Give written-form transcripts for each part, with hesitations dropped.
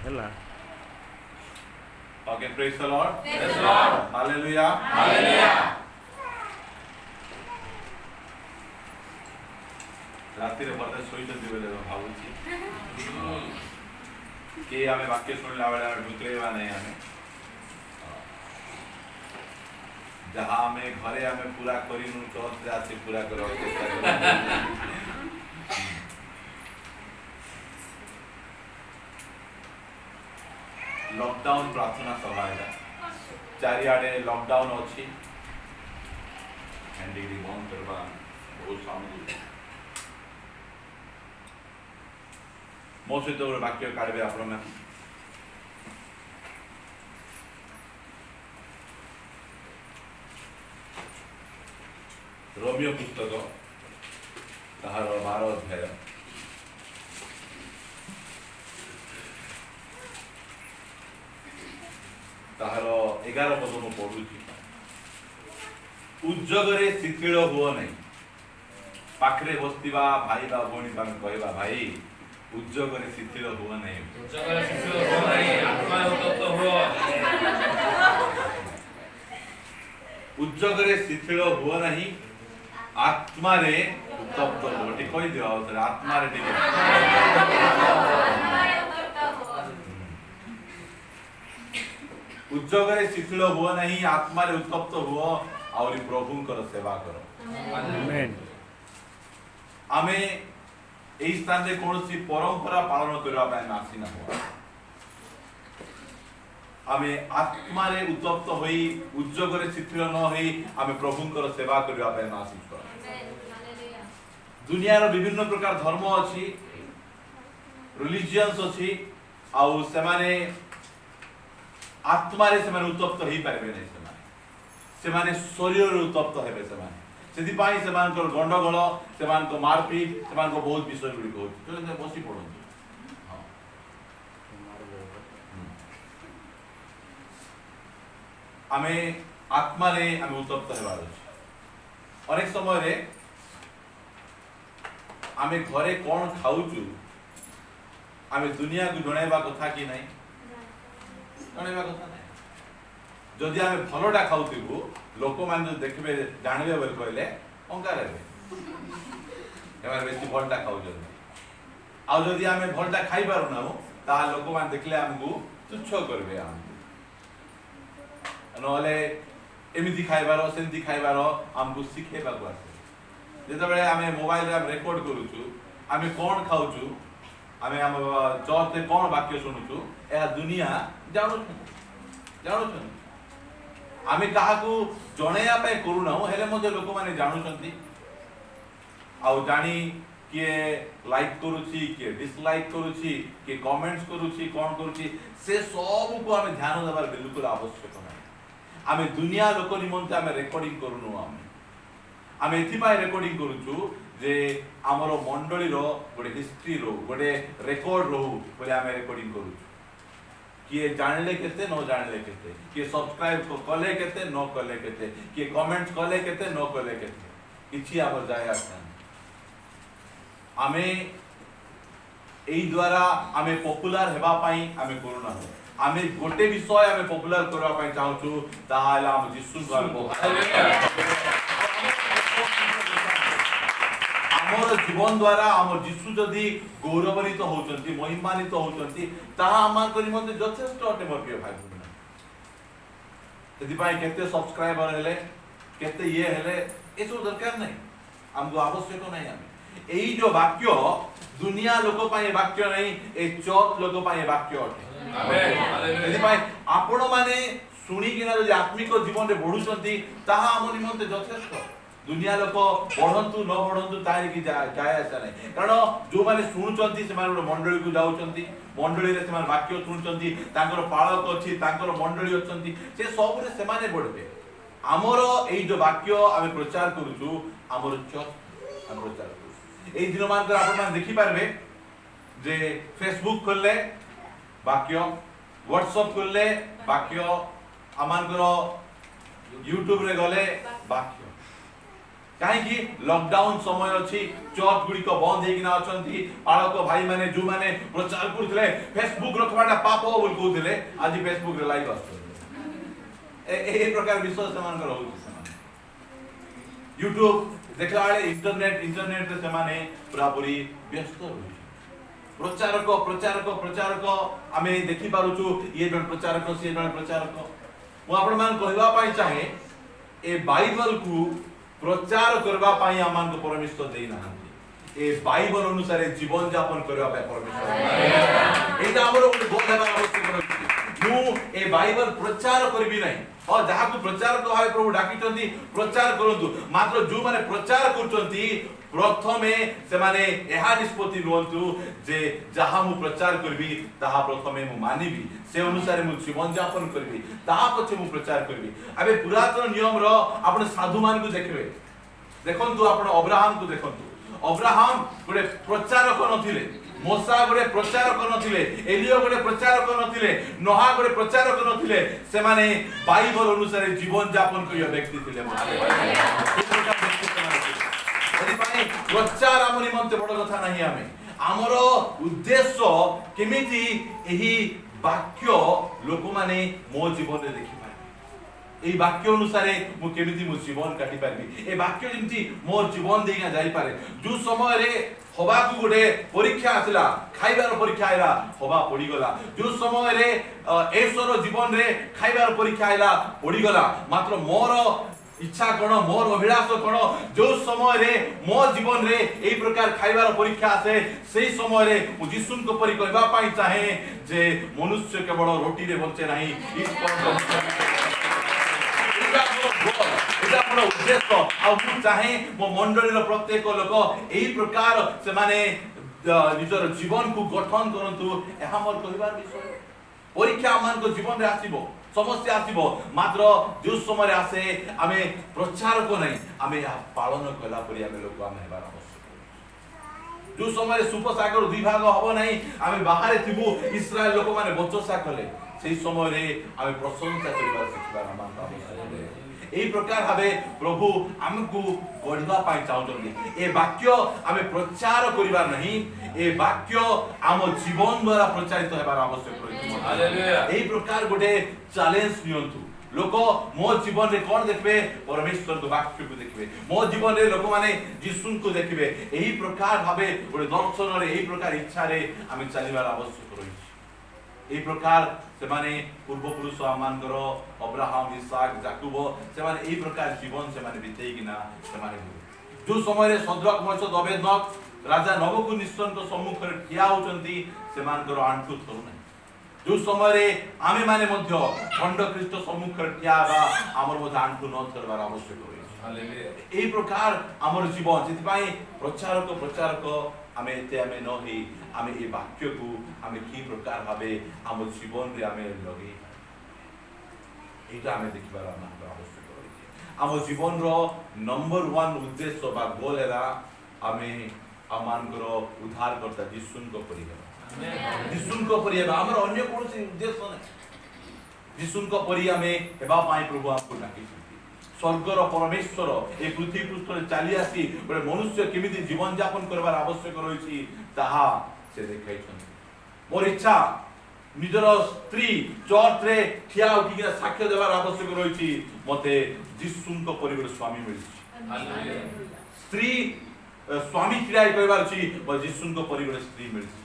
ହେଲା। Okay, praise the Lord. Praise the Lord. Hallelujah. Hallelujah. ରାତିରେ ବୋଧେ ଶୋଇଛନ୍ତି ବୋଲି ଭାବୁଛି କି ଆମେ ବାକ୍ୟ ଶୁଣିଲା ବେଳେ ଆମେ ଢୁକେଇବା ନାହିଁ। ଆମେ ଯାହା ଆମେ ଘରେ ଆମେ ପୁରା କରିନୁ ଚର୍ଚ୍ଚରେ ଆସି ପୁରା କରିବାକୁ ଚେଷ୍ଟା କରୁ। ଲକଡାଉନ ପ୍ରାର୍ଥନା ସଭା ହେଲା, ଚାରିଆଡ଼େ ଲକଡାଉନ ଅଛି, ହ୍ୟାଣ୍ଡିକି ବନ୍ଦ କରିବା ବହୁତ ସାଉଣ୍ଡ। ମୋ ସହିତ ଗୋଟେ ବାକ୍ୟ କାଢ଼ିବେ ଆପଣମାନେ। ରୋମିଓ ପୁସ୍ତକ ତାହାର 12 ଅଧ୍ୟାୟ ତାହାର 11 ପଦ ମୁଁ ପଢୁଛି। ଉଦ୍ଯୋଗରେ ଶିଥିଳ ହୁଅ ନାହିଁ। ପାଖରେ ବସିଥିବା ଭାଇ ବା ଭଉଣୀ ଆମେ କହିବା, ଭାଇ ଉଦ୍ଯୋଗରେ ଶିଥିଳ ହୁଅ ନାହିଁ। ଉଦ୍ଯୋଗରେ ଶିଥିଳ ହୁଅ ନାହିଁ, ଆତ୍ମାରେ ଉତ୍ତପ୍ତ ହୁଅ। ଟିକେ କହିଦିଅ ଆଉ ଥରେ, ଆତ୍ମାରେ ଟିକେ। ଉଦ୍ଯୋଗରେ ଶିଥିଳ ହୁଅ ନାହିଁ, ଆତ୍ମାରେ ଉତ୍ତପ୍ତ ହୁଅ, ଆହୁରି ପ୍ରଭୁଙ୍କର ସେବା କର। ଆମେ এই স্থানে কৌশি পরম্পরা পালন করা আসিনা। আমি আত্মারে উত্তপ্ত হই, উদ্যোগরে শিথিল ন হই আমি প্রভুঙ্কর সেবা করা আসিছ। দুনিয়ার বিভিন্ন প্রকার ধর্ম অছি, রিলিজিয়ন্স অছি, আউ সেমানে আত্মারে সেমানে উত্তপ্ত হই পারবে নাই। সেমানে শরীরে উত্তপ্ত হেবে। সেমানে ସେଥିପାଇଁ ସେମାନଙ୍କର ଗଣ୍ଡଗୋଳ, ସେମାନଙ୍କ ମାରପିଟ, ସେମାନଙ୍କ ବହୁତ ବିଷୟ ଗୁଡ଼ିକ ହଉଛି। ବସି ପଡନ୍ତୁ। ଆମେ ଆତ୍ମାରେ ଆମେ ଉତ୍ତପ୍ତ ହେବାର ଅଛି। ଅନେକ ସମୟରେ ଆମେ ଘରେ କଣ ଖାଉଛୁ ଆମେ ଦୁନିଆକୁ ଜଣାଇବା କଥା କି ନାହିଁ? ଜଣାଇବା କଥା ନାହିଁ। ଯଦି ଆମେ ଭଲଟା ଖାଉଥିବୁ ଲୋକମାନେ ଯଦି ଦେଖିବେ ଜାଣିବେ ବୋଲି କହିଲେ ଅଙ୍ଗାର ହେବେ, ଏମାନେ ବେଶୀ ଭଲଟା ଖାଉଛନ୍ତି। ଆଉ ଯଦି ଆମେ ଭଲଟା ଖାଇପାରୁନାହୁଁ ତାହେଲେ ଲୋକମାନେ ଦେଖିଲେ ଆମକୁ ତୁଚ୍ଛ କରିବେ। ଆମକୁ ନହେଲେ ଏମିତି ଖାଇବାର ସେମିତି ଖାଇବାର ଆମକୁ ଶିଖେଇବାକୁ ଆସେ। ଯେତେବେଳେ ଆମେ ମୋବାଇଲରେ ଆମେ ରେକର୍ଡ କରୁଛୁ, ଆମେ କ'ଣ ଖାଉଛୁ, ଆମେ ଆମ ଚର୍ଚ୍ଚରେ କ'ଣ ବାକ୍ୟ ଶୁଣୁଛୁ, ଏହା ଦୁନିଆ ଜାଣୁଛନ୍ତି। ଆମେ କାହାକୁ ଜଣେଇବା ପାଇଁ କରୁନାହୁଁ, ହେଲେ ମଧ୍ୟ ଲୋକମାନେ ଜାଣୁଛନ୍ତି। ଆଉ ଜାଣି କିଏ ଲାଇକ୍ କରୁଛି, କିଏ ଡିସଲାଇକ୍ କରୁଛି, କିଏ କମେଣ୍ଟସ୍ କରୁଛି, କ'ଣ କରୁଛି, ସେ ସବୁକୁ ଆମେ ଧ୍ୟାନ ଦେବାର ବିଲକୁଲ ଆବଶ୍ୟକ ନାହିଁ। ଆମେ ଦୁନିଆ ଲୋକ ନିମନ୍ତେ ଆମେ ରେକର୍ଡିଂ କରୁନୁ। ଆମେ ଏଥିପାଇଁ ରେକର୍ଡିଂ କରୁଛୁ ଯେ ଆମର ମଣ୍ଡଳୀର ଗୋଟେ ହିଷ୍ଟ୍ରି ରହୁ, ଗୋଟେ ରେକର୍ଡ ରହୁ ବୋଲି ଆମେ ରେକର୍ଡିଂ କରୁଛୁ। किए जानले केते न जानले केते, किए सब्सक्राइब कले केते न कले केते, किए कमेंट्स कले केते न कले केते, किछि आबर जाय आसन। आमे एई द्वारा आमे पॉपुलर हेबा पाई आमे करूना। आमे गोटे विषय आमे पॉपुलर करबा पाई चाहूछु, ताहाला हम यीशु आमर जीवन द्वारा आमर यीशु जदि गौरवान्वित होउचंती, महिमान्वित होउचंती, ताहा आमार निमंते यथेष्ट अटे। मोर प्रिय भाई बहन, यदि केते सब्सक्राइबर हेले, केते ये हेले, ए सब दरकार नहीं, हमको आवश्यक नहीं। आमे एई जो वाक्य दुनिया लोक पाए वाक्य नहीं, ए चर्च लोक पाए वाक्य अटे। आमेन। यदि आपण माने सुनी किना जो आत्मिक जीवन रे बढ़ुचंती, ताहा हम निमंते यथेष्ट। दुनिया लोक बढ़ंतु न बढ़ंतु तारे की जाय आशा नहीं। कारण जो माने सुनुचंती से माने मंडली को जाउचंती, मंडली रे से माने वाक्य सुनुचंती, तांकर पालक अछि, तांकर मंडली अछंती, से सब रे से माने बढ़बे। हमर एई जो वाक्य आमे प्रचार करूछु, हमर चर्च हम प्रचार करू। एई दिन मान कर आपण मान देखि पारबे जे फेसबुक खोलले वाक्य, व्हाट्सएप खोलले वाक्य, आमानकर यूट्यूब रे गले वाक्य। कहीं लॉकडाउन समय अच्छी चर्च गुड़िक बंद होना अच्छी पाड़क भाई मैंने जो मैंने प्रचार करते फेसबुक रखवाटा पाप बोल कहते आज फेसबुक लाइव आस प्रकार विश्वास यूट्यूब देखला इंटरनेट इंटरनेट से माने पूरा पूरी व्यस्त रही प्रचारक प्रचारक प्रचारक आम देखी पारुचु ये जन प्रचारक सी जन प्रचारक मुझे चाहे ए बाइबल को प्रचार करबा पाई आमान को परमेश्वर देई ना ए बाइबल अनुसार जीवन यापन करबा पाई परमेश्वर एटा हमरो गोल हेबा आवश्यक अछि मु ए बाइबल प्रचार करबी नहीं और जहा को प्रचार तो भाई प्रभु डाकिचंती प्रचार करंतु मात्र जो माने प्रचार करचंती प्रथमे से माने एहा निष्पत्ति रुंतु जे जहा मु प्रचार करबी ताहा प्रथमे मु मानिबी से अनुसार मु जीवन यापन करबी ताहा पछे मु प्रचार करबी अबे पुरातन नियम रो आपण साधु मान को देखबे देखंतु आपण अब्राहम को देखंतु अब्राहम गोटे प्रचारक नथिले मोसा गोटे प्रचारक नथिले एलियो गोटे प्रचारक नथिले नोहा गोटे प्रचारक नथिले से माने बाइबल अनुसार जीवन यापन करिया व्यक्ति थिले प्रचार आम निमंते बड़ कथा नहीं आमे आमर उद्देश्य केमिति एही वाक्य लोक माने मो जीवन रे देखि पारे एही वाक्य अनुसार मु केमिति मो जीवन काटि पारबी ए वाक्य जेमति मो जीवन देइना जाई पारे जो समय रे हवा को गोटे परीक्षा आसिला खाइबार परीक्षा आइला हवा पड़ी गला जो समय रे ऐश्वर जीवन रे खाइबार परीक्षा आइला पड़ी गला मात्र मोर इच्छा कोन मोर अभिलाष कोन जो समय रे मो जीवन रे एई प्रकार खाइबार परीक्षा आसे सेही समय रे मु जिसुन को परि कहबा पाई चाहे जे मनुष्य केवल रोटी रे बंचे नाही उद्देश्य आ चाहे मो मंडली प्रत्येक लोक एई प्रकार से माने निजर जीवन को गठन करंतु एहा मोर कहबार विषय परीक्षा मान को जीवन रे आसीबो समस्या आसीबो मात्र जो समय आसे आमे प्रचार को नहीं आमे पालन कला परि आमे लोक आमे हेबार आवश्यक जो समय सुपसागर दुई भाग हबो नहीं आमे बाहर थिबु इस्राएल लोक माने बचसा कले सेही समय रे आमे प्रशंसा करिबार सिखबार आमान आवश्यक एई प्रकार भाबे प्रभु हमकु गढिबा पाई चाहउछन ए वाक्य आमे प्रचार करिबार नहीं ए वाक्य आम जीवन द्वारा प्रचारित हेबार आवश्यक रही हालेलुया एई प्रकार गोटे चैलेंज नियंतु लोक मो जीवन रे कोन देखबे परमेश्वर को वाक्य को देखबे मो जीवन रे लोक माने जिसुन को देखबे एही प्रकार भाबे गोटे दर्शन रे एही प्रकार इच्छा रे आमे चलिबार आवश्यक रही एही प्रकार से माने पूर्व पुरुष आमानकर अब्राहम इसहाक याकूब से माने एही प्रकार जीवन से माने बितेई किना से माने जो समय रे सद्रक मेशक अबेदनग राजा नबुकदनेस्सर को सम्मुख रे ठिया होचंती से मानकर आंठु थरु नै जो समय रे आमे माने मध्य खंड ख्रीष्ट सम्मुख रे ठिया बा हमर मध्य आंठु न थरबार आवश्यक होय हालेलुया एही प्रकार हमर जीवन जति पई प्रचारक प्रचारक आमे एते आमे न ही आमे ए वाक्य को आमे की प्रकार भाबे हम जीवन रे आमे लगे एटा आमे देखिबार आवश्यक होय हम जीवन रो नंबर 1 उद्देश्य बा गोल एला आमे आमानकर उद्धार करता जिसुन को परिया जिसुन को परिया हमर अन्य कोन उद्देश्य नै जिसुन को परिया में हेबा पाई प्रभु आपको डाकी स्वर्गर परमेश्वर ए पृथ्वी पृष्ठ रे चली आसी बडे मनुष्य केमिति जीवन यापन करबार आवश्यक रहिछि ताहा से देखाइ छन मोर इच्छा निजर स्त्री चर्च रे ठिया उठी के साक्ष्य देबार आवश्यक रहिछि मते जिसुन को परिवार स्वामी मिलछि हालेलुया स्त्री स्वामी क्रिया करबार छी व जिसुन को परिवार स्त्री मिलछि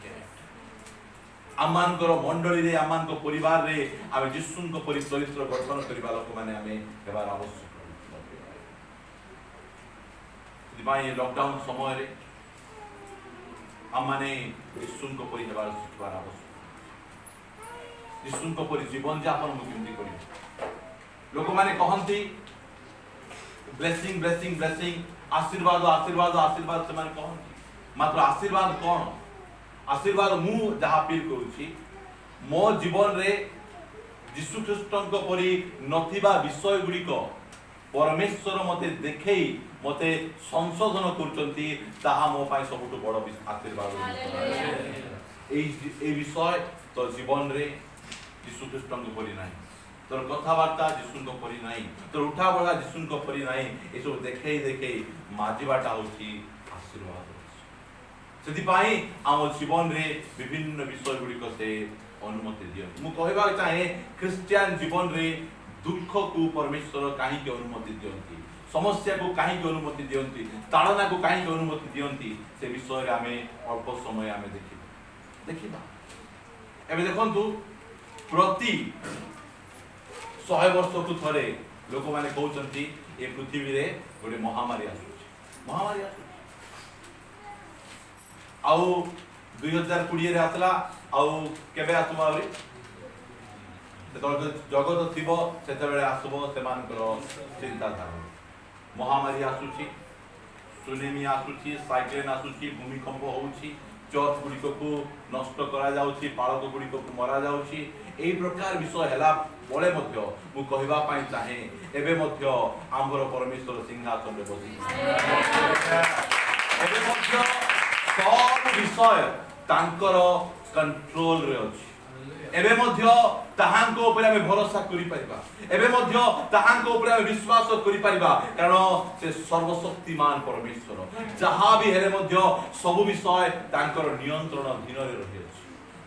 आमानकर मंडली रे आमानकर परिवार रे आमे जिसुन को चरित्र गठन करबा लोक माने आमे हेबार आवश्यक दिमाई लॉकडाउन समय रे हम माने जिसुन को परि हेबार सिखबार आवश्यक जिसुन को परि जीवन यापन केमति करियो लोक माने कहंती ब्लेसिंग ब्लेसिंग ब्लेसिंग आशीर्वाद आशीर्वाद आशीर्वाद से माने कहंती मात्र आशीर्वाद कोन आशीर्वाद मु जहा फील करूची मो जीवन रे यीशु ख्रीष्टन को परि नथिबा विषय गुडी को परमेश्वर मते देखै मते संशोधन करचंती ताहा मो पाई सबटु बड़ आशीर्वाद ए विषय तो जीवन रे यीशु ख्रीष्टन को परि नाही तोर कथबार्ता जीशु को परी नहीं, तोर उठा बड़ा जीशु को परी नहीं, ये सब देखे देखे माजिबाटा होची आशीर्वाद। सेति पाई आम जीवन रे विभिन्न विषय गुड़िक से अनुमति दियंती। मु कहबा चाहे क्रिश्चियन जीवन रे दुख को परमेश्वर कहीं के अनुमति दियंती, समस्या को कहीं के अनुमति दियंती, ताड़ना को कहीं के अनुमति दियंती, से विषय रे आमे अल्प समय आमे देखिबा। एबे देखंतु प्रति 100 वर्ष को थरे लोक माने कहउचंती ए पृथ्वी रे गोटे महामारी आसुची आउ 2020 रे आतला आउ केबे आतुमा आउरी जगत थिबो सेते बेले आसबो सेमानकर चिंताधारा। महामारी आसुची, सुनामी आसुची, साइक्लोन आसुची, भूमिकंप होउची, चर्च गुड़िक को नष्ट करा जाउची, पालक गुड़िक को मरा जाउची। एई प्रकार विषय हला पळे मध्य मु कहबा पई चाहे एबे मध्य आम्बर परमेश्वर सिंहासन रे बसी एबे मध्य सब विषय तांकर कंट्रोल रे अछि। एबे मध्य ताहांको ऊपर हमें भरोसा करि परिबा, एबे मध्य ताहांको ऊपर हमें विश्वास करि परिबा, कारण से सर्वशक्तिमान परमेश्वर जहा भी हेले मध्य सब विषय तांकर नियंत्रण अधीन रे रहि अछि।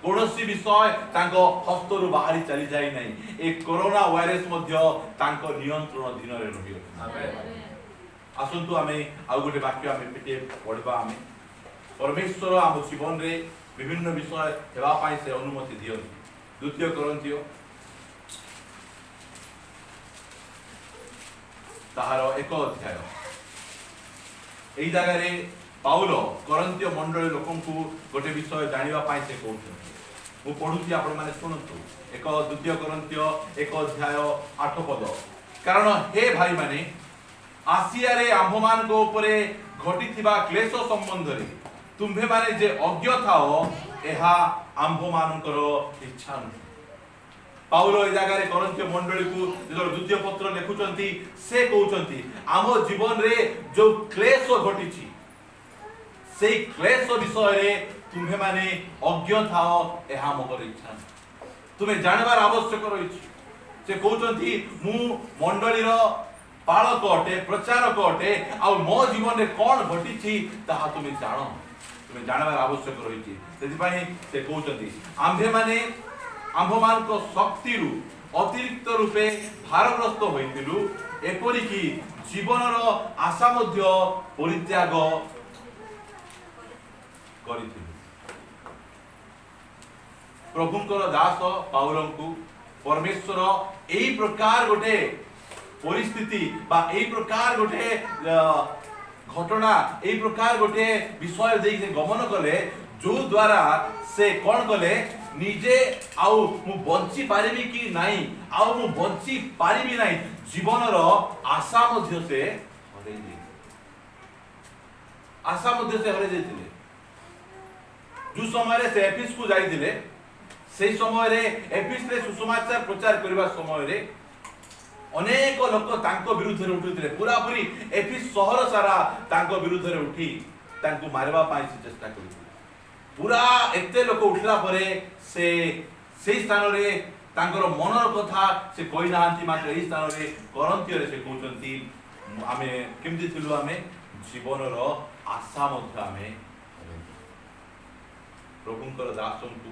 कोनोसी विषय तांको हस्तरु बाहरी चली जाई नै। ए कोरोना वायरस मध्य तांको नियंत्रण अधीन रे रहि अछि। आमेन। आसंतु हमें आ गोटे वाक्य हमें पिटे पढबा। हमें परमेश्वर आम जीवन रे विभिन्न विषय हेबा पाई से अनुमति दियंती। 2 कोरिन्थियो ताहार 1 अध्याय एई जगह रे पाउल कोरिन्थियो मंडली लोकन को गोटे विषय जानिबा पाई से कहउछन। मु पढुची आपण माने सुनतु। 2 कोरिन्थियो 1 अध्याय 8 पद। कारण हे भाई माने आसिया रे आम्भमान को ऊपरे घटिथिबा क्लेश संबंध रे तुम्भे माने जे अज्ञ थाओ एहा आम्भमानकर इच्छा न। पाउल ए जगह रे कोरिन्थियो मंडली को जो द्वितीय पत्र लिखुचंती से कहउचंती आम जीवन रे जो क्लेश घटिछि सेई क्लेश विषय रे तुम्हे माने अज्ञ थाओ एहा मोर इच्छा न। तुम्हें जानबार आवश्यक रहिछि। से कहउचंती मु मंडली रो पालक अटे, प्रचारक अटे, आ मो जीवन रे कोन घटिछि ताहा तुमे जानो, तुमे जानबार आवश्यक रहिछि। सेति पई से कहउचंती आम्भे माने आम्भमान को शक्ति रु अतिरिक्त रूपे भारग्रस्त होइतिलु, एपरि कि जीवनर आशा मध्य परित्याग करितिलु। प्रभुंकर दास पाउलंकु परमेश्वर एई प्रकार गोटे परिस्थिति बा एई प्रकार गोटे घटना एई प्रकार गोटे विषय देई से गमन कले जो द्वारा से कोन कले निजे आउ मु बंची पारिबी कि नाही, आउ मु बंची पारिबी नाही, जीवनर आशा मध्य से हरै दे आशा मध्य से हरै देथिले। जो समय रे से एफिस को जाइथिले सेई समय रे एफिस रे सुसमाचार प्रचार करबा समय रे अनेक लोक तांको विरुद्ध रे उठुथिले। पूरा पूरी एफिस शहर सारा तांको विरुद्ध रे उठी तांको मारबा पाई से चेष्टा करथिले। पूरा एते लोक उठला परे से सेई स्थान रे तांकर मनर कथा से कहि नांती, मात्र एई स्थान रे कोरिन्थियो रे से कहउचंती आमे केमति थिलु, आमे जीवनर आशा मध्य आमे प्रभुंकर दासंकु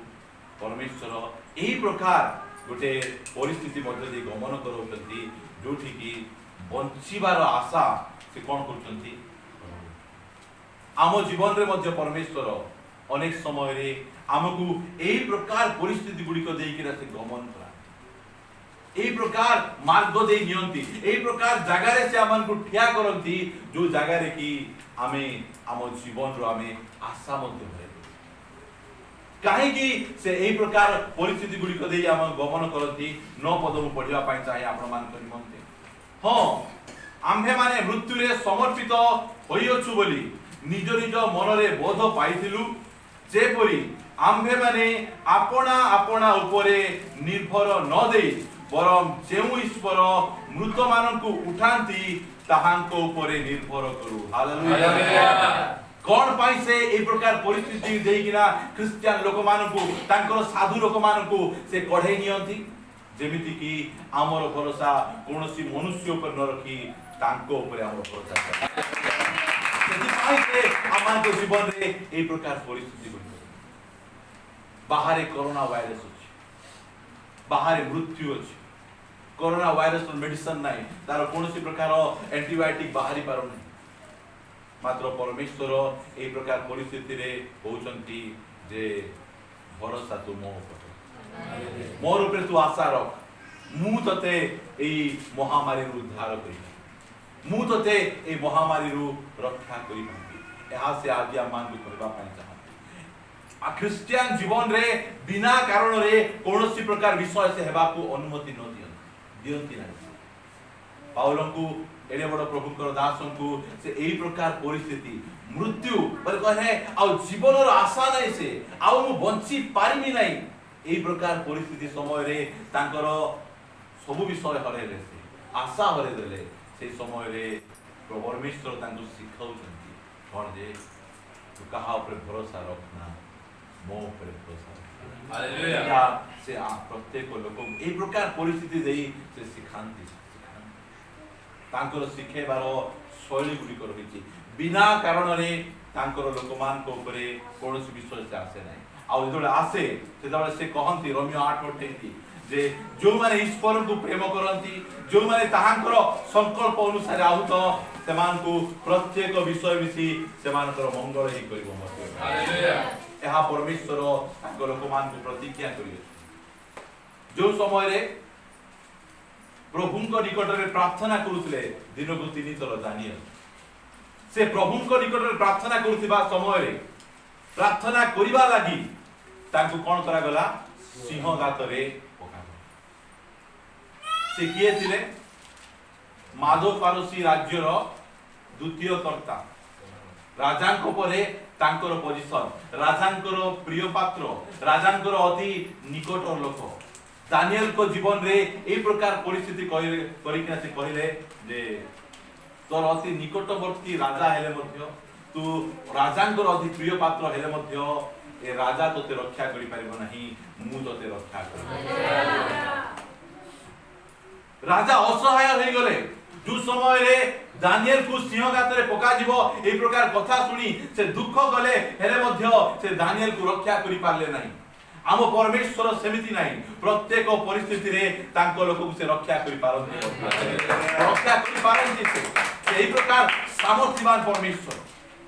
परमेश्वर एही प्रकार गोटे परिस्थिति मध्य दे गमन करउचंती जोठी कि बंचिबार आशा से कोन करउचंती। आम जीवन रे मध्य परमेश्वर अनेक समय रे आमको एही प्रकार परिस्थिति गुड़िक देइकिरा से गमन करा, एही प्रकार मार्ग दे नियंती, एही प्रकार जगह रे से आमन को ठिया करंती जो जगह रे कि आमे आम जीवन रो आमे आशा मध्य होय। काहे कि से एही प्रकार परिस्थिति गुड़िक देइ आम गमन करंती। 9 पद मु पढिबा पई चाहे आपण मान करि मनते। हां आम्भे माने मृत्यु रे समर्पित होइअछु बोली निज निज मन रे बोध पाइथिलु, जेपरि आम्भे माने आपना आपना उपरे निर्भर न देई बरम जेउ ईश्वर मृत माननकु उठांती ताहांको उपरे निर्भर करू। हालेलुया। कोन पाई से ए प्रकार परिस्थिति देइकिना क्रिश्चियन लोक माननकु तांकर साधु लोक माननकु से कढै नियंती, जेमिति कि आमर भरोसा कोनोसी मनुष्य ऊपर न रखी तांको ऊपर आमर भरोसा आम जीवन रे ए प्रकार परिस्थिति बाहर कोरोना वायरस अच्छी बाहर मृत्यु अच्छी कोरोना वायरस मेडिसिन नहीं तार कौन प्रकार एंटीबायोटिक बाहरी पार नहीं मात्र परमेश्वर ए प्रकार परिस्थिति रे कहउचंती जे भरोसा तू मो ऊपर मोर ऊपर तू आशा रख मु तते ए महामारी रु उद्धार करी मु तते ए महामारी रु रक्षा करी पाबी एहा से आज आमान को करबा पाई चाहती आ क्रिश्चियन जीवन रे बिना कारण रे कोनोसी प्रकार विषय से हेबा को अनुमति न दियंती नहीं पाउलं को एडे बड़ प्रभुकर दासन को से एही प्रकार परिस्थिति मृत्यु पर कहे आ जीवन रो आशा नहीं से आ मु बंची पारिमी नहीं एही प्रकार परिस्थिति समय रे तांकर सब विषय हरेले से आशा हरे देले से समय रे परमेश्वर तांको सिखाउछंती कोन जे तू कहा ऊपर भरोसा रखना मो ऊपर भरोसा हालेलुया से प्रत्येक लोक ए प्रकार परिस्थिति देई से सिखांती तांकर शिखेबार शैली गुड़िक रही बिना कारण रे तांकर लोक मान को ऊपर कौन विषय से आसे नहीं आ जो आसे से कहती रोमियो 8:28 जे जो माने ईश्वर को प्रेम करती जो माने ताहांकर संकल्प अनुसार आहुत सेमान को प्रत्येक विषय विषय सेमानकर मंगल ही करिवो मते हालेलुया एहा परमेश्वर तांकर लोक मान को प्रतिज्ञा करियो जो समय रे प्रभुंक निकट रे प्रार्थना करुथिले दिन को 3 थर दानियल से प्रभुंक निकट रे प्रार्थना करुथिबा समय रे प्रार्थना करिबा लागि तांको कोन करा गला सिंह गात रे पका से किए थिले माधव पारसी राज्यर द्वितीय कर्ता राजांको परे तांकर पोजीशन राजांकर प्रिय पात्र राजांकर अति निकट लोक दानियल को जीवन रे ए प्रकार परिस्थिति करिकना से कहले जे तोर अति निकटवर्ती राजा हेले मध्य तू राजांकर अति प्रिय पात्र हेले मध्य ए राजा तोते रक्षा करि परिबो नाही मु तोते रक्षा करि राजा असहाय होई गले जो समय रे दानियल को सिंह गात रे पका जीवो ए प्रकार कथा सुनी से दुख गले हेले मध्य से दानियल को रक्षा करि पारले नाही आम परमेश्वर सेमिति नहीं प्रत्येक परिस्थिति रे तांको लोक को से रक्षा करि पारंती रक्षा करि पारंती से एही प्रकार सामर्थ्यवान परमेश्वर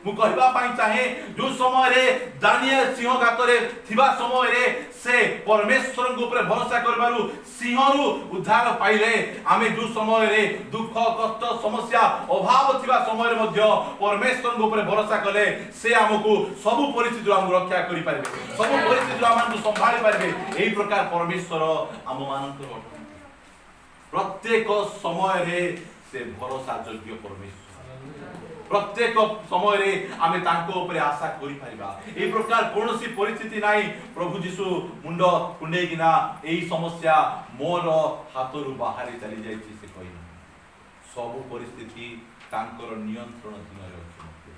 मु कहबा पाई चाहे जो समय रे दानियल सिंह गात रे थिबा समय रे से परमेश्वर को ऊपर भरोसा करबारु सिंह रु उद्धार पाइले आमे जो समय रे दुख कष्ट समस्या अभाव थिबा समय रे मध्य परमेश्वर को ऊपर भरोसा कले से हमको सब परिस्थिति हम रक्षा करि पारबे सब परिस्थिति हमन को संभाली पारबे एही प्रकार परमेश्वर आम मानकर प्रत्येक समय रे से भरोसा योग्य परमेश्वर प्रत्येक समय रे आमे तांको ऊपर आशा करि परिबा ए प्रकार कोनोसी परिस्थिति नाही प्रभु यीशु मुंड कुंडे किना एही समस्या मोर हातरु बाहर चली जाईछि से कहि सब परिस्थिति तांकर नियंत्रण दिन रे अछि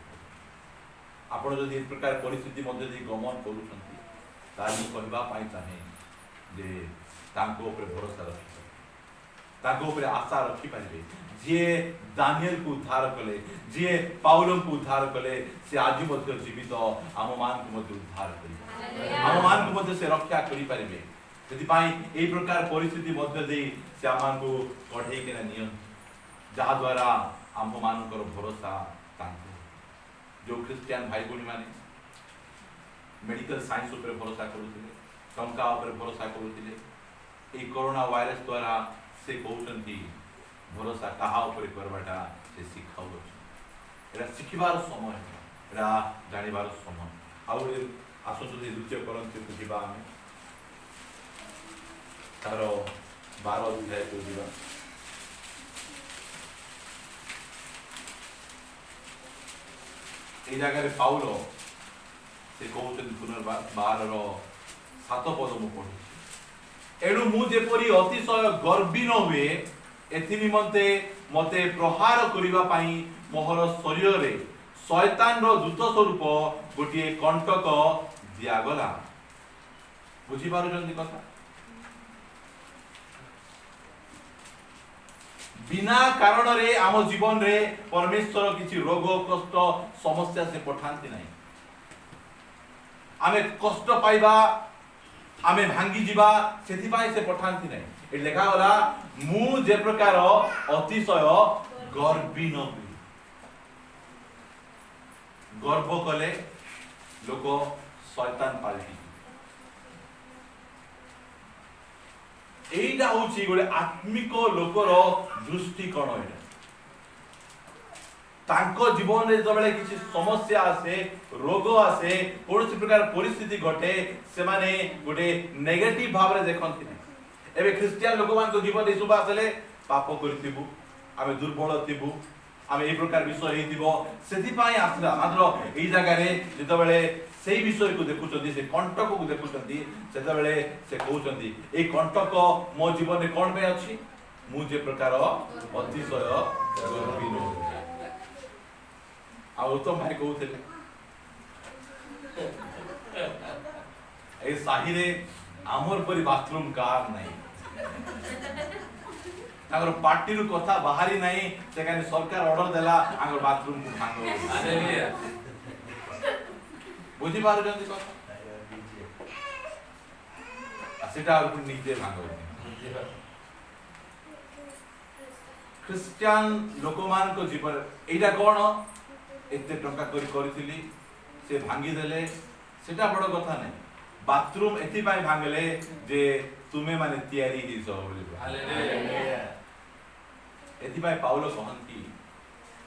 आपण जदि ए प्रकार परिस्थिति मध्ये जे गमन करूछंती तानि कहबा पाई चाहे जे तांको ऊपर भरोसा रखि तांको ऊपर आशा रखि परिबे जे दानियल को उद्धार कले जे पाउलम को उद्धार कले से आज मध्य जीवित आम मान को मध्य उद्धार करि आम मान को मध्य से रक्षा करि परिबे जदि पाई ए प्रकार परिस्थिति मध्य दे से आमान को पढे के नियम जहा द्वारा आम मान को भरोसा तांको जो क्रिश्चियन भाई बहन माने मेडिकल साइंस ऊपर भरोसा करूथिले टंका ऊपर भरोसा करूथिले ए कोरोना वायरस द्वारा से कहउचंती भरोसा कहा ऊपर करबाटा से सिखाउ एरा सिखिबार समय एरा जानिबार समय आउ आसो जदि द्वितीय करन्ति बुझिबा हम तार 12 अध्याय को दिबा ए जगह रे पाउलो से कहउचन पुनर्बार 12 रो 7 पद मु पढि एडु मु जेपरी अतिशय गर्वी न हुए एथि निमंते मते प्रहार करिबा पाई मोहर शरीर रे शैतान रो दूत स्वरूप गोटिए कंटक दिया गला बुझी पारु जल्दी कथा बिना कारण रे आम जीवन रे परमेश्वर किसी रोग कष्ट समस्या से पठांती नहीं। आमे कष्ट पाइबा आमे भांगी जीवा सेथि पाई से पठांती नहीं। ए लेखा होला मु जे प्रकार अतिशय गर्वी न हुई। गर्व कले लोक शैतान पाल्टी। एइटा होची गोटे आत्मिक लोकर दृष्टिकोण। एटा तांको जीवन रे जबले किसी समस्या आसे रोग आसे कौन प्रकार परिस्थिति घटे से माने गोटे नेगेटिव भाव रे देखंती नै। एबे क्रिश्चियन लोक मान को जीवन रे सुबह आसले पाप करथिबु आमे दुर्बल थिबु आमे ए प्रकार विषय हेतिबो सेति पाई आसला। मात्र एई जगह रे जेतबेले सेई विषय को देखुचंदी से कंटक को देखुचंदी सेतबेले से कहउचंदी ए कंटक मो जीवन रे कोन पे अछि मु जे प्रकार अतिशय गर्वी न। आ उत्तम भाई कहउथिले ए साही रे आमर परि बाथरूम कार नहीं तागर पार्टी रु कथा बाहरी नहीं से कानी सरकार ऑर्डर देला आगर बाथरूम को भांगो। हालेलुया बुझी पार जंदी कथा सेटा और निजे भांगो। क्रिश्चियन लोकमान को जीवन एटा कोन एते टंका करी करथिली से भांगी देले सेटा बड़ कथा नहीं। बाथरूम एथि पाई भांगले जे तुमे माने तयारी हिसो बोली। हालेलुया एथि पाई पाउलो कहंती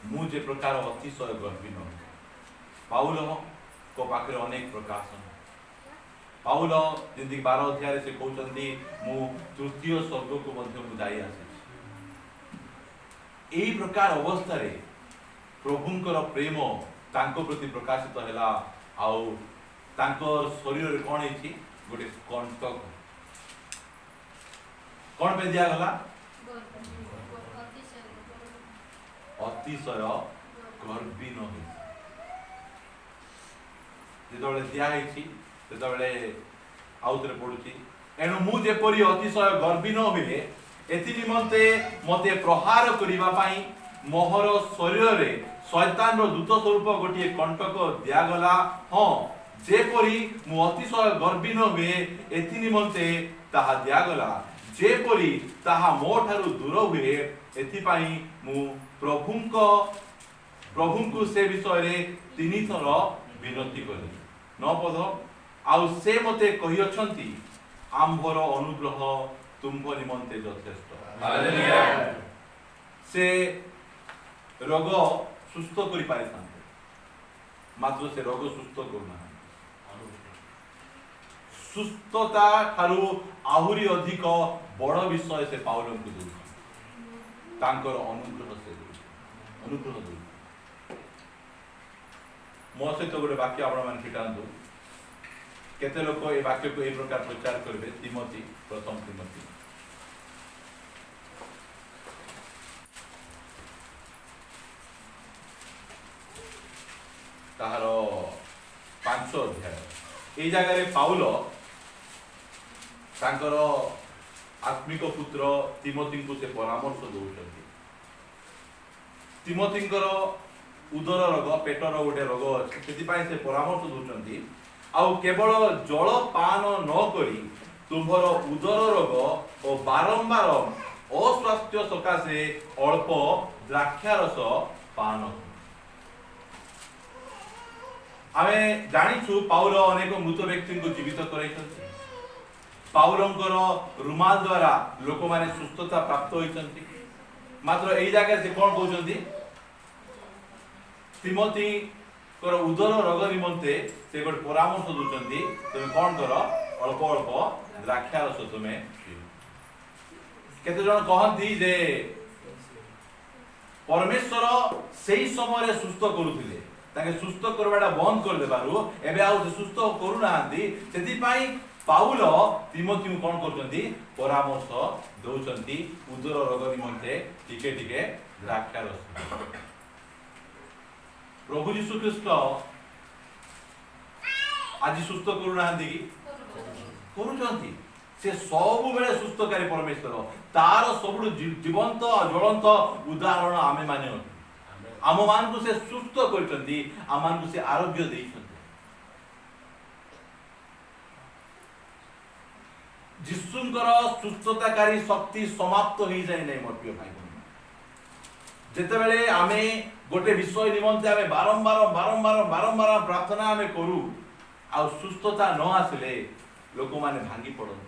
मु जे प्रकार अतिशय गर्वी न। पाउलो को पाखरे अनेक प्रकाशन पाउलो जिंदगी 12 अध्याय रे से कहउचंती मु तृतीय स्वर्ग को मध्य मु जाई आसे। एई प्रकार अवस्था रे प्रभुंकर प्रेम तांको प्रति प्रकाशित हैला। आउ तांकर शरीर रे कोन हेची गोटे कंटक कोन पे दिया गला अतिशय गर्वी न होई। जेतबेले दिया हेची तेतबेले आउतरे पडुची एनु मु जे परि अतिशय गर्वी न होइले एथि निमंते मते प्रहार करिबा पई मोहर शरीर रे शैतान रो दूत स्वरूप गोटे कंटक दिया गला। हां जेपरी मु अतिशय गर्वी न हुए एथि निमंते ताहा दिया गला जेपरी ताहा मो ठारू दूर हुए एथि पई मु प्रभुंको से विषय रे 3 थर विनती करी। 9 पद आउ से मते कहि अछंती आम्भर अनुग्रह तुमको निमंते यथेष्ट। हालेलुया से रोग सुस्थ करि पारे थांते मात्र से रोग सुस्थ करना सुस्थता ठारू आहुरी अधिक बड़ विषय से पाउलो को दउ तांकर अनुग्रह से अनुग्रह दउ। मो सहित गोटे वाक्य आपण मान फिटांतु केते लोक ए वाक्य को ए प्रकार प्रचार करबे। तिमोथी प्रथम तिमोथी ताहार 5 अध्याय ए जगह रे पाउलो तांकर आत्मिक पुत्र तिमोथी को से परामर्श दउछंती। तिमोथींकर उदर रोग पेटर गोटे रोग अछि सेति पाई से परामर्श दउछंती आउ केवल जल पान न करी तुम्हर उदर रोग और बारंबार अस्वास्थ्य सकाशे अल्प द्राक्षारस पान। आमे जानिछु पाउल अनेक मृत व्यक्ति को जीवित कराइछंती। पाउलंकर रुमाल द्वारा लोक माने सुस्थता प्राप्त होइछंती। मात्र एई जगह से कोन कहउछंती तिमोथी कर उदर रोग निमंते से गोटे परामर्श दउछंती तुम कोन कर अल्प अल्प द्राक्षारस तुमे केते जण कहंती जे परमेश्वर सेही समय रे सुस्थ करूथिले ताके सुस्थ करबाडा बंद कर देबारु एबे आउ से सुस्थ करू नांती सेति पई पाउल तिमोथी कोन करचंती परामर्श दउछंती उदर रोग निमंते टिके टिके द्राक्षारस। प्रभु यीशु ख्रीष्ट आज सुस्थ करू नांती करूचंती से सब बेले सुस्थकारी परमेश्वर तार सब जीवंत ज्वलंत उदाहरण आमे माने आम मान को से सुस्थ करछंती आम मान को से आरोग्य देछंती जिसुंकर सुस्थताकारी शक्ति समाप्त हो जाए नहीं मोर प्रिय भाई जेते बेले आमे गोटे विषय निमंते आमे बारंबार बारंबार बारंबार प्रार्थना आमे करू आ सुस्थता न आसिले लोक माने भांगी पड़न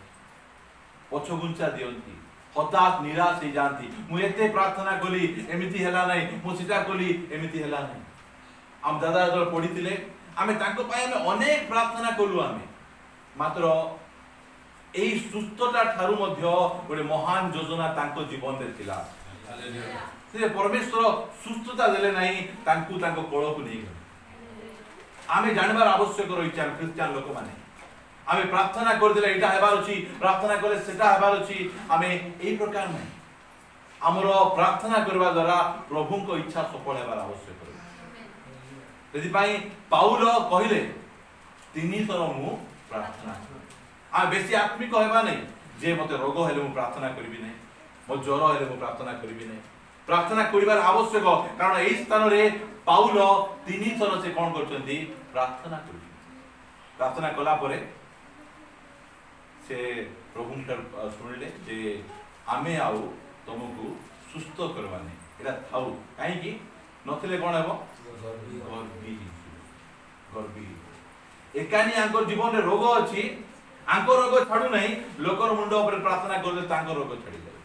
पछगुंचा दियंती हताश निराश हो जाती मु एते प्रार्थना कली एमिति हेला नै मु सिटा कली एमिति हेला नै हम दादा जल पढितिले आमे तांको पाए आमे अनेक प्रार्थना कलु आमे मात्र एई सुस्थता ठारू मध्य गोटे महान योजना तांको जीवन रे थिला से परमेश्वर सुस्थता देले नाही तांको तांको कोळ को नै आमे जानबार आवश्यक रही छै क्रिश्चियन लोक माने आमे प्रार्थना कर दिले एटा हेबार अछि प्रार्थना करले सेटा हेबार अछि आमे एई प्रकार नै हमरो प्रार्थना करबा द्वारा प्रभु को इच्छा सफल हेबार आवश्यक रही यदि पाई पाउल कहिले तिनी थर मु प्रार्थना आ बेसी आत्मिक हेबा नै जे मते रोग हेले मु प्रार्थना करबी नै मो ज्वर हेले मु प्रार्थना करबी नै प्रार्थना करिबार आवश्यक कारण एई स्थान रे पाउल तिनी थर से कोन करछंती प्रार्थना करबी प्रार्थना कला परे से प्रभु शुणिले जे आमे आउ तुमको सुस्थ करवाने एटा थाउ काहे कि नथिले कोन हेबो गर्वी एकानी आंकर जीवन रे रोग अछि आंकर रोग छाडू नै लोकर मुंड ऊपर प्रार्थना करले तांकर रोग छाडी जाय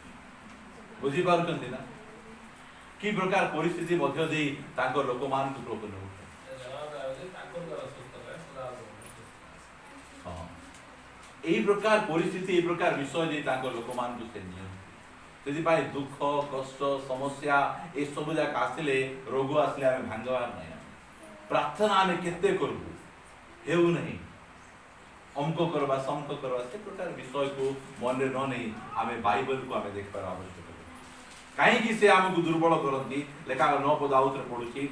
बुझी पारुछंती ना की प्रकार परिस्थिति मध्य दे तांकर लोक मान को प्रभु न एई प्रकार परिस्थिति एई प्रकार विषय जे तांकर लोक मान को से नियम यदि पाए दुख कष्ट समस्या ए सब जाक आसिले रोग आसिले आमे भांगवार नै प्रार्थना आमे केते करबू हेउ नहीं अमको करबा समको करबा से प्रकार विषय को मन रे न नहीं आमे बाइबल को आमे देख पार आवश्यक काहे कि से हमको दुर्बल करंती लेखा 9 पद आउत्र पडुची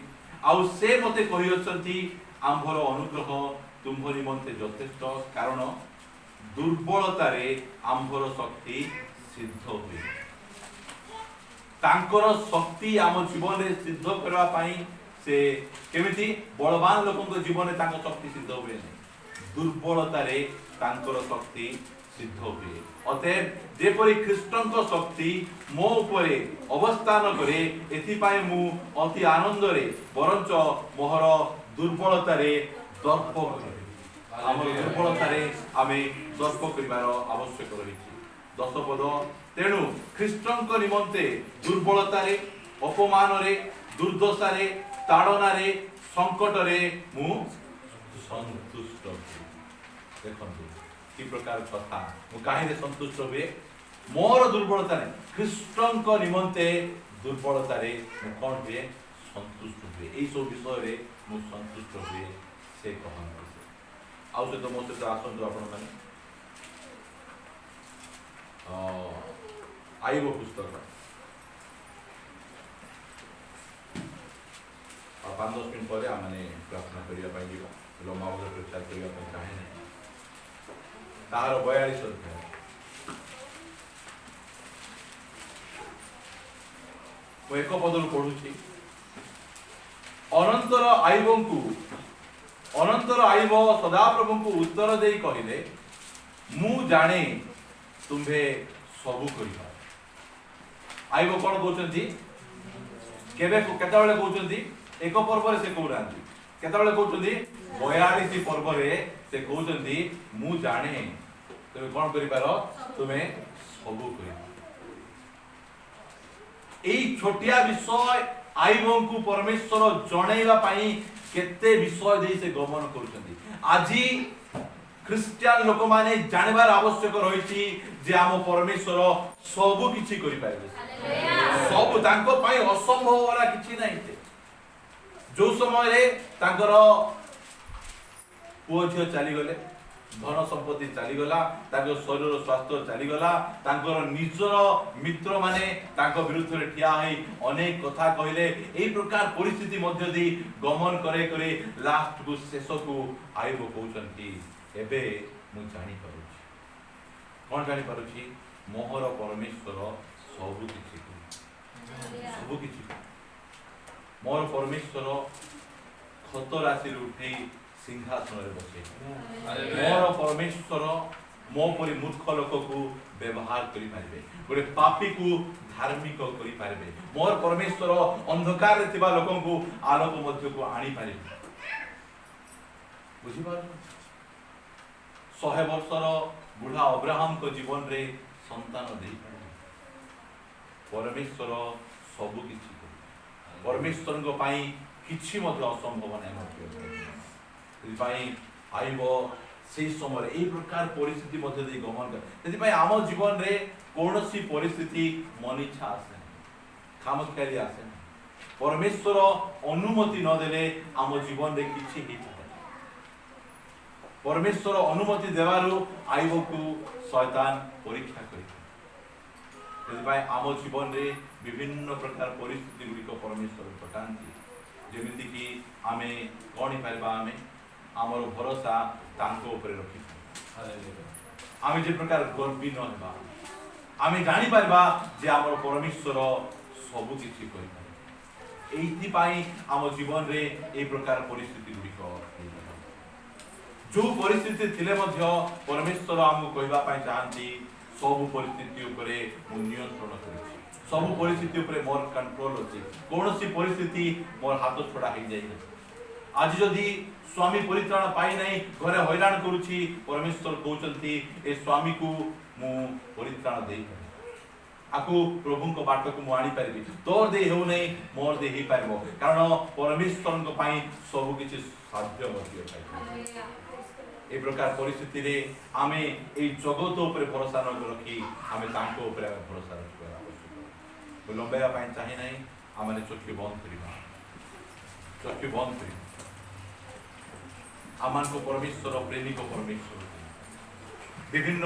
आउ से मते कहि अछंती आंभर अनुग्रह तुमभरि मनते यथेष्ट कारण दुर्बलता रे आंभर शक्ति सिद्ध हुए तांकर शक्ति आम जीवन रे सिद्ध करबा पई से केमिति बलवान लोकन को जीवन रे तांकर शक्ति सिद्ध हुए दुर्बलता रे तांकर शक्ति सिद्ध हुए अतएव जेपरि ख्रीष्टन को शक्ति मो उपरे अवस्थान करे एथि पाए मु अति आनंद रे बरंच मोहर दुर्बलता रे दर्प करे हमर दुर्बलता रे आमे दर्प करिवार आवश्यक रहिछि 10 पद तेणु ख्रीष्टन को निमंते दुर्बलता रे अपमान रे दुर्दशा रे ताड़ना रे संकट रे मु संतुष्ट देखंतु की प्रकार कथा मु काहे रे संतुष्ट हुए मोर दुर्बलता रे ख्रीष्टन को निमंते दुर्बलता रे मु कोन हुए संतुष्ट हुए एई सब विषय रे मु संतुष्ट हुए से कहन आउ से तो मो से आसन जो आपण माने आईबो पुस्तक आ 5-10 मिनिट परे आमने प्रार्थना करिया पई जीवा लमावल प्रचार करिया पई चाहे नै तार 42 अध्याय वो एक पदर पढुछि अनंतर आईब सदाप्रभु को उत्तर देई कहिले मु जाने तुम्हे सबु करिबा आईब कोन कहउछंती केबे केता बेले कहउछंती एक पर्व रे से कहउरांती केता बेले कहउछंती 42 पर्व रे से कहउछंती मु जाने तुमे कोन करिबार तुमे सबु करिबा एई छोटिया विषय आईबों को परमेश्वर जणैबा पई केते विषय देई से गमन करूछंती आजी क्रिश्चियन लोक माने जानबार आवश्यक रहिछि जे हम परमेश्वर सब किछि करि पाइबे सब तांको पई असंभव वाला किछि नै जो समय रे तांकर पुओ झियो चली गले धन संपत्ति चली गला तांको शरीर स्वास्थ्य चली गला तांकर निजर मित्र माने तांको विरुद्ध रे ठिया हई अनेक कथा कहिले एई प्रकार परिस्थिति मध्य दी गमन करे करे लास्ट को शेष को आइबो कहउचंती एबे मु जानि पारुछि कौन जानी पारुछि मोहर परमेश्वर सबु किछि सबु किछि मोर परमेश्वर क्षत राशि उठे सिंहासन रे बसे मोर परमेश्वर मो परी मूर्ख लोक को व्यवहार करि पारिबे गोटे पापी को धार्मिक करि पारिबे मोर परमेश्वर अंधकार रे थिबा लोकन को आलोक मध्य को आनी पारिबे बुझी पार 100 वर्षर बुढ़ा अब्राहम को जीवन रे संतान दे परमेश्वर सब किछि परमेश्वर को पाई किछि मध्य असंभव नहीं पाई आइबो से समय ए प्रकार परिस्थिति मध्य दे गमन कर यदि आम जीवन रे कोनोसी परिस्थिति मन इच्छा आसे खामख्याली आसे परमेश्वर अनुमति न देले आम जीवन रे किछि ही परमेश्वर अनुमति देवारु आइबो को शैतान परीक्षा करि यदि आम जीवन रे विभिन्न प्रकार परिस्थिति गुडी को परमेश्वर पटांती जेमिति कि आमे कोनी परबा आमर भरोसा तांको ऊपर रखी आमे जे प्रकार गर्वी न हेबा आमे जानि परबा जे आमर परमेश्वर सब किछि करि पारे एइति पाई आम जीवन रे ए प्रकार परिस्थिति गुडी को जो परिस्थिति थिले मध्य परमेश्वर आमको कहबा पाई चाहंती सब परिस्थिति ऊपर मु नियंत्रण करिछि सब परिस्थिति ऊपर मोर कंट्रोल अछि कोनोसी परिस्थिति मोर हाथ छोड़ा हे जाय आज जदि स्वामी परित्राण पाई नहीं घरे हैरान करुछि परमेश्वर कहउचंती ए स्वामी को मु परित्राण देई आकु प्रभु को बाट को मु आनी पारिबी तोर दे हेउ नहीं मोर दे ही पारबो कारण परमेश्वर को पाई सब किछि साध्य होय ए प्रकार परिस्थिति रे आमे ए जगत ऊपर भरोसा न रखी आमे तांको ऊपर भरोसा रखिबा लंबेया पाई चाहि नहीं आमे चोखी बंद करिबा चोखी बंद करिबा आमान को परमेश्वर प्रेमी को परमेश्वर विभिन्न